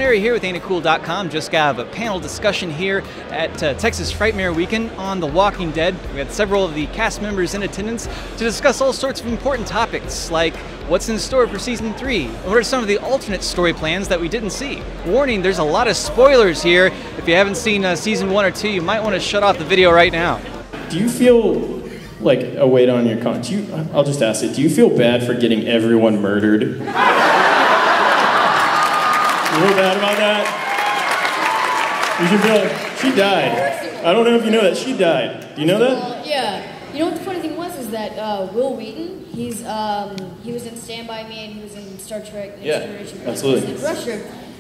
Neri here with AintItCool.com. Just got a panel discussion here at Texas Frightmare Weekend on The Walking Dead. We had several of the cast members in attendance to discuss all sorts of important topics like what's in store for Season 3, and what are some of the alternate story plans that we didn't see. Warning, there's a lot of spoilers here. If you haven't seen Season 1 or 2, you might want to shut off the video right now. Do you feel like a weight on your conscience? I'll just ask it. Do you feel bad for getting everyone murdered? You feel bad about that? You should feel like she died. I don't know if you know that. She died. Do you know that? Yeah. You know what the funny thing was is that Will Wheaton, he was in Stand By Me and he was in Star Trek Next Generation. Absolutely.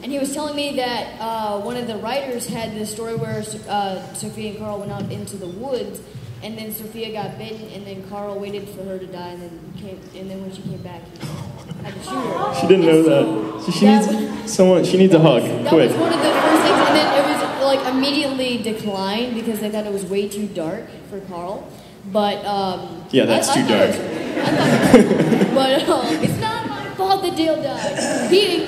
And he was telling me that one of the writers had this story where Sophia and Carl went out into the woods, and then Sophia got bitten, and then Carl waited for her to die, and then when she came back, he had to shoot her. She didn't know that. So she needs someone. She needs a hug. Quick. That was one of the first things, and then it was like immediately declined because they thought it was way too dark for Carl. But yeah, that's too dark. But it's not my fault that Dale died. He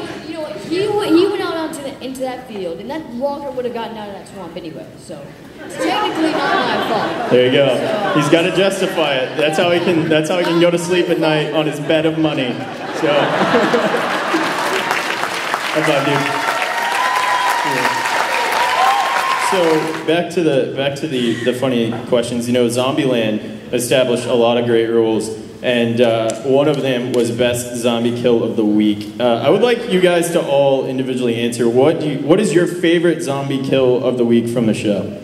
went out into that field, and that walker would have gotten out of that swamp anyway. So it's technically not my fault. There you go. So, he's got to justify it. That's how he can. That's how he can go to sleep at night on his bed of money. So, that's all, dude. So back to the funny questions. You know, Zombieland established a lot of great rules. And one of them was best zombie kill of the week. I would like you guys to all individually answer. What is your favorite zombie kill of the week from the show?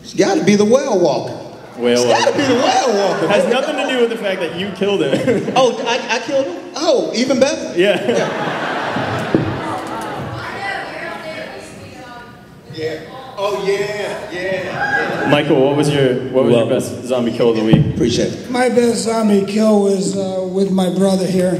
It's got to be the whale walker. Whale walker. It's got to be the whale walker. Has nothing to do with the fact that you killed him. Oh, I killed him? Oh, even better. Yeah. Yeah. Oh yeah. Michael, what was your best zombie kill of the week? Appreciate it. My best zombie kill was with my brother here,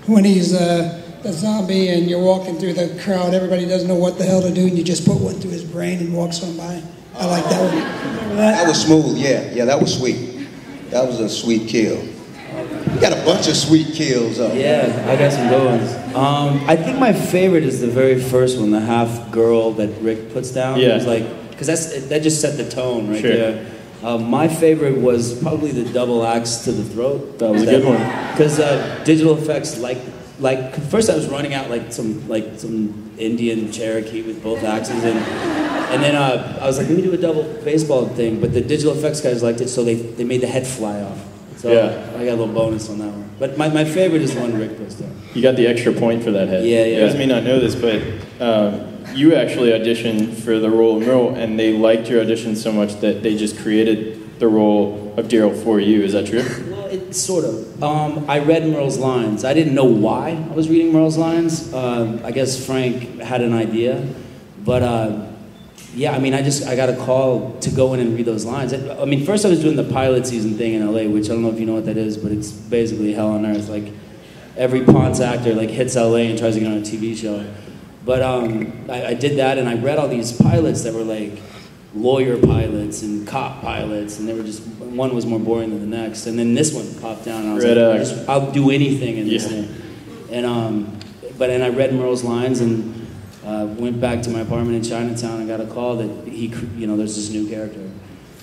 when he's a zombie and you're walking through the crowd. Everybody doesn't know what the hell to do, and you just put one through his brain and walks on by. I like that one. Remember that? That was smooth. Yeah, that was sweet. That was a sweet kill. You got a bunch of sweet kills. Yeah, I got some good ones. I think my favorite is the very first one, the half girl that Rick puts down. Yeah. It was like, because that just set the tone right Sure. there. My favorite was probably the double axe to the throat. That was a good one. Because digital effects, like first I was running out like some Indian Cherokee with both axes, and then I was like, let me do a double baseball thing. But the digital effects guys liked it, so they made the head fly off. So yeah. I got a little bonus on that one. But my favorite is the one Rick puts down. You got the extra point for that head. Yeah. You guys may not know this, but you actually auditioned for the role of Merle, and they liked your audition so much that they just created the role of Daryl for you. Is that true? Well, it's sort of. I read Merle's lines. I didn't know why I was reading Merle's lines. I guess Frank had an idea. But yeah, I mean, I got a call to go in and read those lines. I mean, first I was doing the pilot season thing in LA, which I don't know if you know what that is, but it's basically hell on earth. Like, every Ponce actor hits LA and tries to get on a TV show. But I did that, and I read all these pilots that were like lawyer pilots and cop pilots, and they were just, one was more boring than the next. And then this one popped down, and I was like, I'll do anything in this thing. And I read Merle's lines, and went back to my apartment in Chinatown and got a call that there's this new character.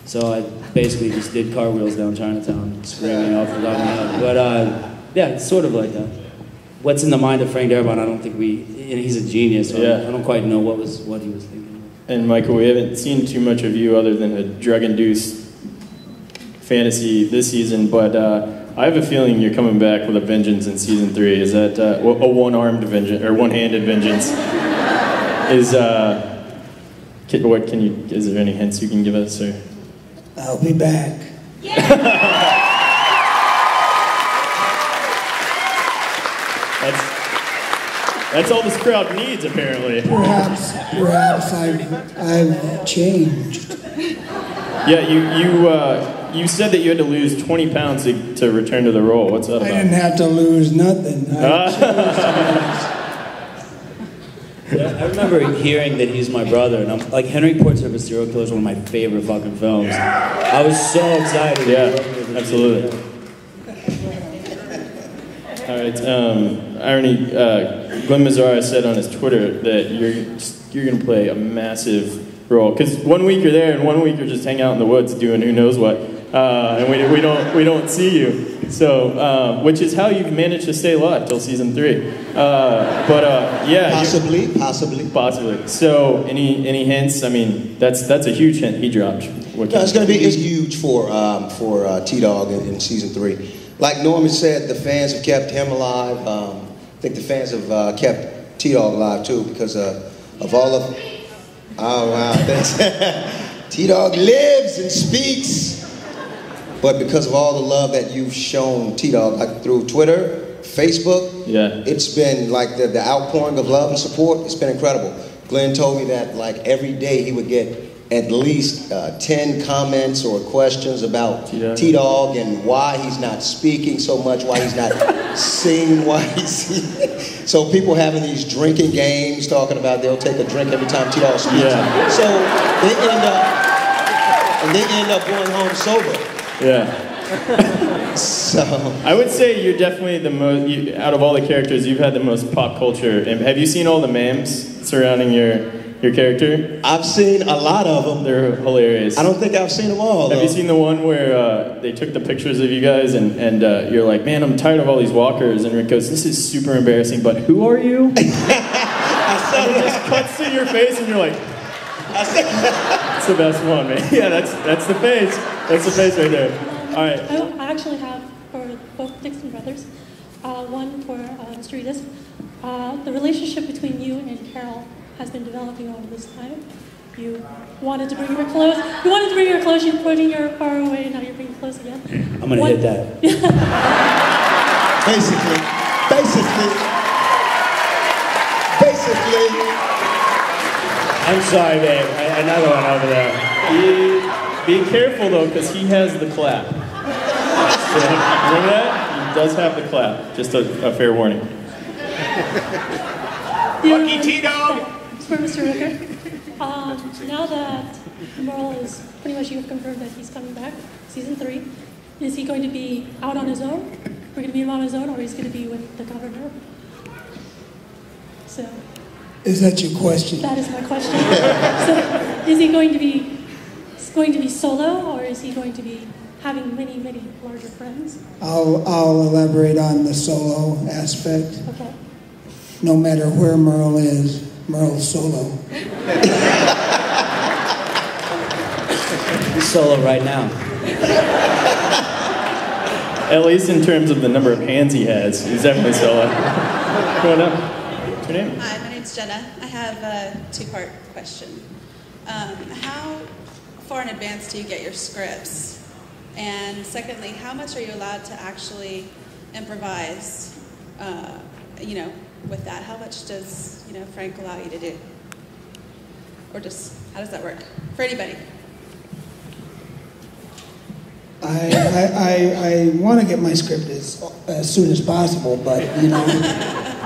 So I basically just did cartwheels down Chinatown, screaming off the top of my head. But yeah, it's sort of like that. What's in the mind of Frank Darabont, I don't think he's a genius, so I don't quite know what he was thinking. And Michael, we haven't seen too much of you other than a drug-induced fantasy this season, but I have a feeling you're coming back with a vengeance in season 3. Is that a one-armed vengeance, or one-handed vengeance? Is there any hints you can give us, or? I'll be back. That's all this crowd needs, apparently. Perhaps I've changed. Yeah, you said that you had to lose 20 pounds to return to the role. What's that about? I didn't have to lose nothing. I remember hearing that he's my brother, and I'm like, Henry Portrait of a Serial Killer is one of my favorite fucking films. I was so excited. Yeah, absolutely. All right, Irone, Glenn Mazzara said on his Twitter that you're going to play a massive role. Because 1 week you're there, and 1 week you're just hanging out in the woods doing who knows what, and we don't see you. So, which is how you've managed to stay alive till season 3. Yeah, possibly. So, any hints? I mean, that's a huge hint he dropped. It's huge for T-Dog in season 3. Like Norman said, the fans have kept him alive. I think the fans have kept T-Dog alive too because of all of. Oh wow, thanks. T-Dog lives and speaks. But because of all the love that you've shown T-Dog, like through Twitter, Facebook, it's been like the outpouring of love and support. It's been incredible. Glenn told me that like every day he would get at least 10 comments or questions about T-Dog and why he's not speaking so much, why he's not singing, why he's... So people having these drinking games, talking about they'll take a drink every time T-Dog speaks. Yeah. So they end up going home sober. Yeah. So I would say you're definitely the most, out of all the characters, you've had the most pop culture. Have you seen all the memes surrounding your character? I've seen a lot of them. They're hilarious. I don't think I've seen them all. Have you seen the one where they took the pictures of you guys and you're like, man, I'm tired of all these walkers, and Rick goes, this is super embarrassing, but who are you? I said it just cuts to your face and you're like, that's the best one, man. Yeah, that's the face. That's the face right there. All right. I actually have for both Dixon brothers, one for Mr. Reedus. The relationship between you and Carol has been developing over this time. You wanted to bring her close. You wanted to bring her close. You're putting her far away, and now you're bringing close again. I'm gonna hit that. Basically. I'm sorry, babe. Another one over there. Be careful though, because he has the clap. Remember that? He does have the clap. Just a fair warning. Lucky T-Dog! For Mr. Rooker. Now that Merle is pretty much, you've confirmed that he's coming back, season 3, is he going to be out on his own? We're going to be him on his own, or he's going to be with the governor? So. Is that your question? That is my question. So, is he going to be solo, or is he going to be having many, many larger friends? I'll elaborate on the solo aspect. Okay. No matter where Merle is, Merle's solo. He's solo right now. At least in terms of the number of hands he has, he's definitely solo. Go on up. What's your name? Hi, my name's Jenna. I have a 2-part question. How far in advance do you get your scripts? And secondly, how much are you allowed to actually improvise, with that? How much does, Frank allow you to do? Or just, how does that work? For anybody. I want to get my script as soon as possible, but,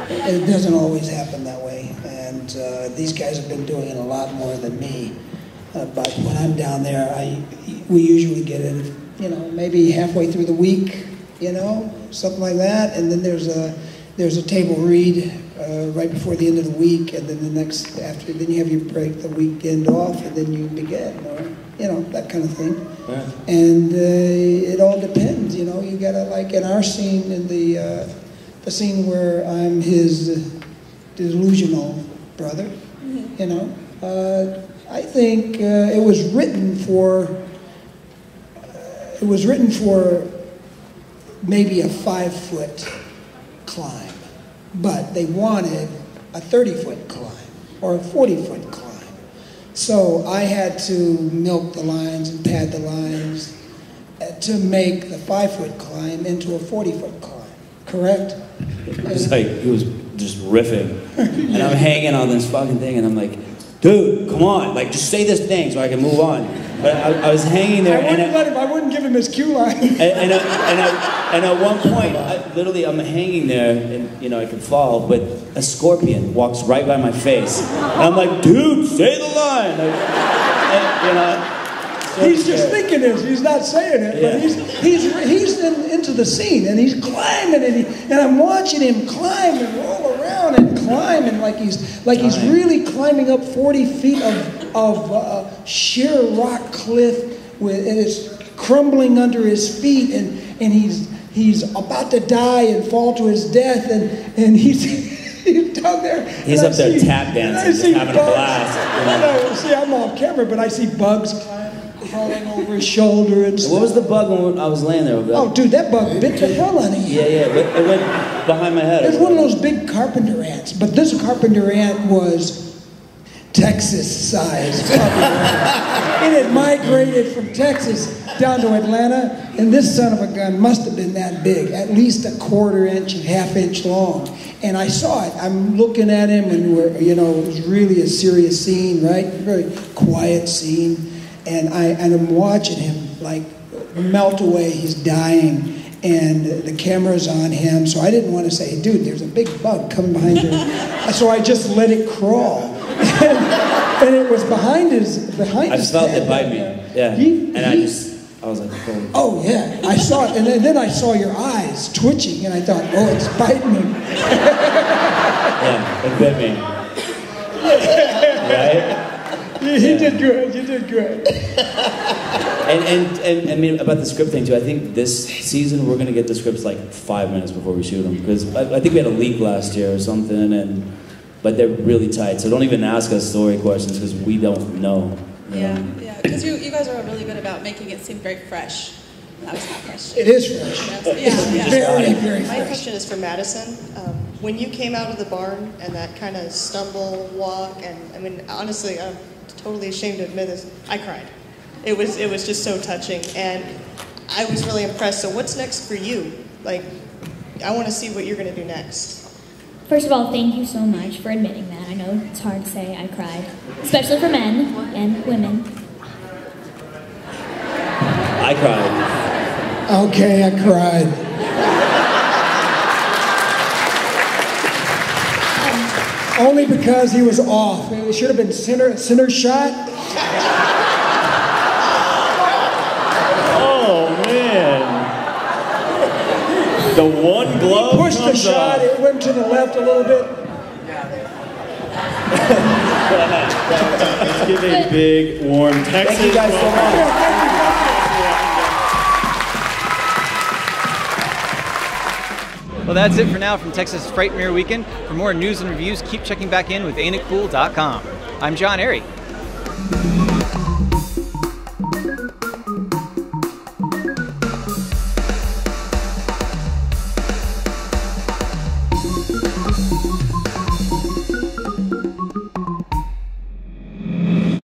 it doesn't always happen that way. And these guys have been doing it a lot more than me. But when I'm down there, we usually get it, maybe halfway through the week, something like that. And then there's a table read right before the end of the week, and then then you have your break the weekend off, and then you begin, or that kind of thing. Yeah. And it all depends, you gotta, like in our scene, in the scene where I'm his delusional brother, I think it was written for maybe a 5-foot climb, but they wanted a 30-foot climb or a 40-foot climb. So I had to milk the lines and pad the lines to make the 5-foot climb into a 40-foot climb. Correct? It was like he was just riffing, and I'm hanging on this fucking thing, and I'm like, dude, come on, like just say this thing so I can move on. But I was hanging there, I wouldn't give him his cue line. And at one point, I'm hanging there, and I could fall, but a scorpion walks right by my face, and I'm like, dude, say the line. He's just thinking it. He's not saying it, but he's into the scene, and he's climbing, and I'm watching him climb and roll around and climb. climbing like he's really climbing up 40 feet of sheer rock cliff and it's crumbling under his feet, and he's about to die and fall to his death, and he's down there. He's up there tap dancing, just having a blast. See, I'm off camera, but I see bugs crawling over his shoulder and stuff. What was the bug when I was laying there? Oh, dude, that bug bit the hell out of you. Yeah, it went behind my head. It's one of those big carpenter ants, but this carpenter ant was Texas-sized carpenter ant. It had migrated from Texas down to Atlanta, and this son of a gun must have been that big, at least a quarter-inch and half-inch long. And I saw it. I'm looking at him, and it was really a serious scene, right? Very quiet scene. And I'm watching him like melt away. He's dying, and the camera's on him. So I didn't want to say, "Hey, dude, there's a big bug coming behind you." So I just let it crawl, and it was behind his I felt it bite me. Yeah, I was like, oh yeah, I saw it, and then I saw your eyes twitching, and I thought, oh, it's biting me. Yeah, it bit me. Right? You did good. You did good. And I mean about the script thing too. I think this season we're gonna get the scripts like 5 minutes before we shoot them, because I think we had a leak last year or something, but they're really tight. So don't even ask us story questions because we don't know. Yeah, because you guys are really good about making it seem very fresh. That was not fresh. It is fresh. Yeah. Very, very fresh. My question is for Madison. When you came out of the barn and that kind of stumble walk, and I mean, honestly, I'm totally ashamed to admit this, I cried. It was just so touching, and I was really impressed. So what's next for you? Like, I want to see what you're going to do next. First of all, thank you so much for admitting that. I know it's hard to say I cried, especially for men and women. I cried. Okay, I cried. Only because he was off. It should have been center shot. Oh man! The one glove He pushed the shot. It went to the left a little bit. Let's give a big, warm Texas. Thank you guys so much. Well, that's it for now from Texas Frightmare Weekend. For more news and reviews, keep checking back in with AintItCool.com. I'm John Airy.